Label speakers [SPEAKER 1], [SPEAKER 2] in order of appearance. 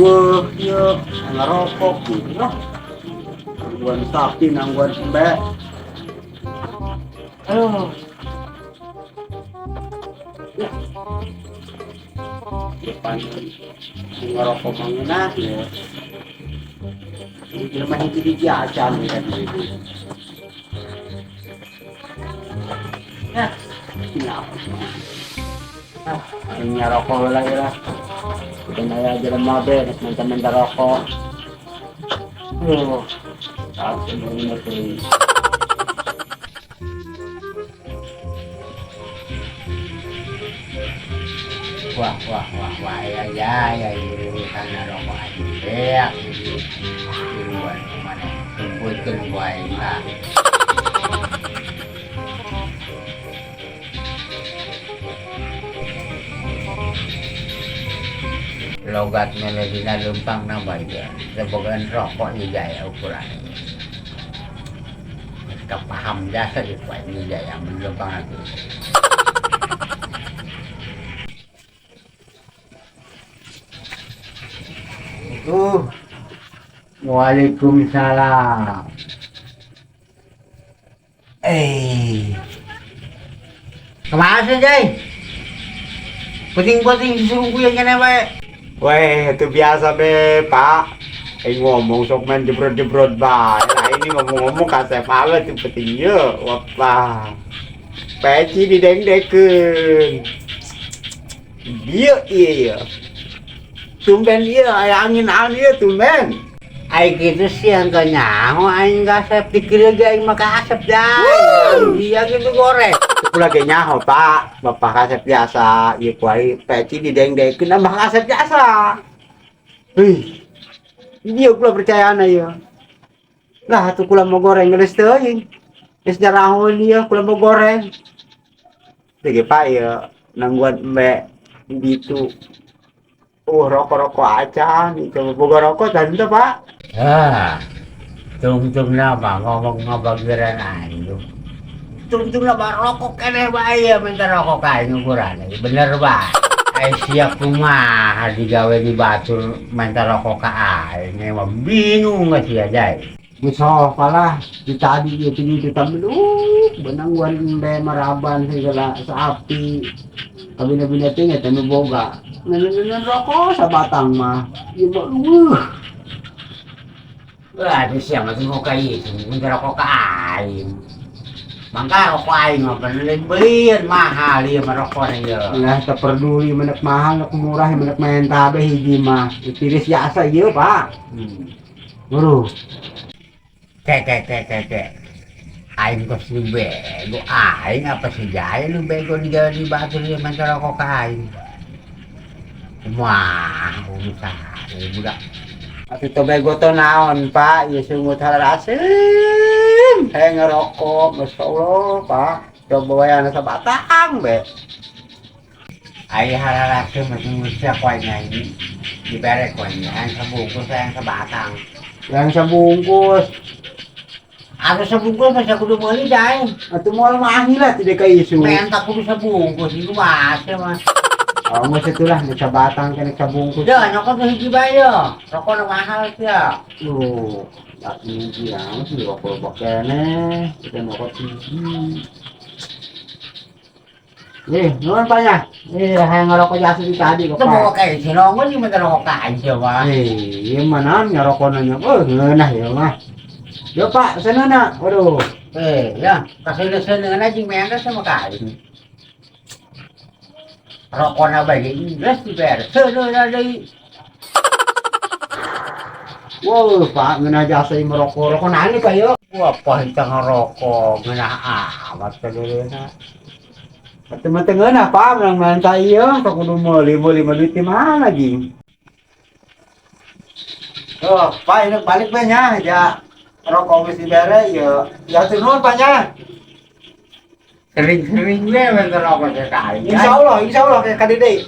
[SPEAKER 1] wah ya ngerokok gitu lah. Nangguan sapi, nangguan mbak. Aduh. Ya, depan ngerokok mengenah ya. Ini jelema itu dijajan ya gitu. Ya, kenapa sih? Ini ngerokok lagi lah. Kita naya jalan mobil, teman-teman rokok. Aku mau ngerti. Wah, ya, ini karena rokok aja ya. Duluan kemana? Kumpulkan buah lah. Logat melodina lumpang nambah ya. Sebagian rokok juga ya ukurannya. Mereka paham jasa di kuat ini ya melumpang lagi. Waalaikumsalam. Kemana sih, Jay? Puting-puting disuruh gue yang baik.
[SPEAKER 2] Weh, itu biasa be, Pak. Ngomong sok main jebrot-jebrot bae. Nah ini ngomong-ngomong kasep banget tuh petingnya. Wah, peci dideng-deken. Iya. Tumben iya, angin-angin iya tumben.
[SPEAKER 1] Ay gitu sih yang tanya, aing nggak asap dikira aing maka asap dah. Dia gitu goreng.
[SPEAKER 2] Aku lagi nyaho, Pak. Bapak kasep biasa. Iya kuai peci dideng-deken nambah kasep biasa. Wih. Dia kula percaya na ya. Lah tuh kula mau goreng geus teuing. Geus jarahon dia kula mau goreng. Lagi Pak ya nangguan mbak gitu. Rokok-rokok aja nih coba boga rokok tadi tuh Pak.
[SPEAKER 1] Tung-tung nama ngomong bagiran aing. Tung-tung nama rokok kene bae ya minta rokok aing ukuran. Bener Pak. Ai siap kumaha digawe di batur minta rokok ka aing. Emang bingung gak sih aja.
[SPEAKER 2] Bisa kalah di tadi itu kita meluk benangguan mbak maraban segala sapi. Kabina-bina tinggal tapi boga. Nenek rokok sabatang mah. Ibu lu.
[SPEAKER 1] Wah, di siang masih mau kayak itu, minta rokok ke aing. Mangka rokok aing mah beliin mahal ya merokoknya ya.
[SPEAKER 2] Lah tak peduli menek mahal, menek murah, menek main tabe hiji mah. Tiris biasa ieu, Pak. Buru.
[SPEAKER 1] Kek. Aing kos lu bego, aing apa sih jaya lu bego digawe di batu dia minta rokok ke aing. Wah, usah, budak.
[SPEAKER 2] Atuh teu bego teu naon, Pak? Ieu sungut harasem. Heh ngerokok, masyaallah, Pak. Coba wae anu sabatang be.
[SPEAKER 1] Aing harasem masih usia koe nyanyi. Dibere koe yang sebungkus yang sebatang.
[SPEAKER 2] Yang sebungkus.
[SPEAKER 1] Ada sebungkus masih kudu meuli daeng.
[SPEAKER 2] Atuh moal mah lah tidak ka isu.
[SPEAKER 1] Mentak kudu sebungkus itu masih mah.
[SPEAKER 2] Oh, mau itulah di sabatang kena sabungkus.
[SPEAKER 1] Ya, nyokot hiji bae ya. Rokok nu mahal sia.
[SPEAKER 2] Loh, tak hiji ya, sih rokok kene. Kita rokok hiji. Nuhun Pak ya. Hayang ngerokok jasa di tadi kok.
[SPEAKER 1] Itu bawa kayak si nongol di mana rokok aja, Pak.
[SPEAKER 2] Iya mana ngerokok nanya. Ngeunah ya mah. Yo Pak, sana. Waduh.
[SPEAKER 1] Ya, kasih-kasih aja mengas sama kain. Rokoknya bagi Inggris dibayar sebenarnya dari.
[SPEAKER 2] Wow Pak, ngena jasa merokok rokok nani Pak yo.
[SPEAKER 1] Wah, pahit ngerokok, ngena amat kadeureuna.
[SPEAKER 2] Teman-teman ngena Pak, menang manta ieu, sok kudu meuli duit di mana lagi. Oh, Pak ini balik we nya, ya rokok geus dibere ya. Ya turun Pak nya.
[SPEAKER 1] Sering-sering we ngerokok kayak kain.
[SPEAKER 2] Insyaallah kayak kadede.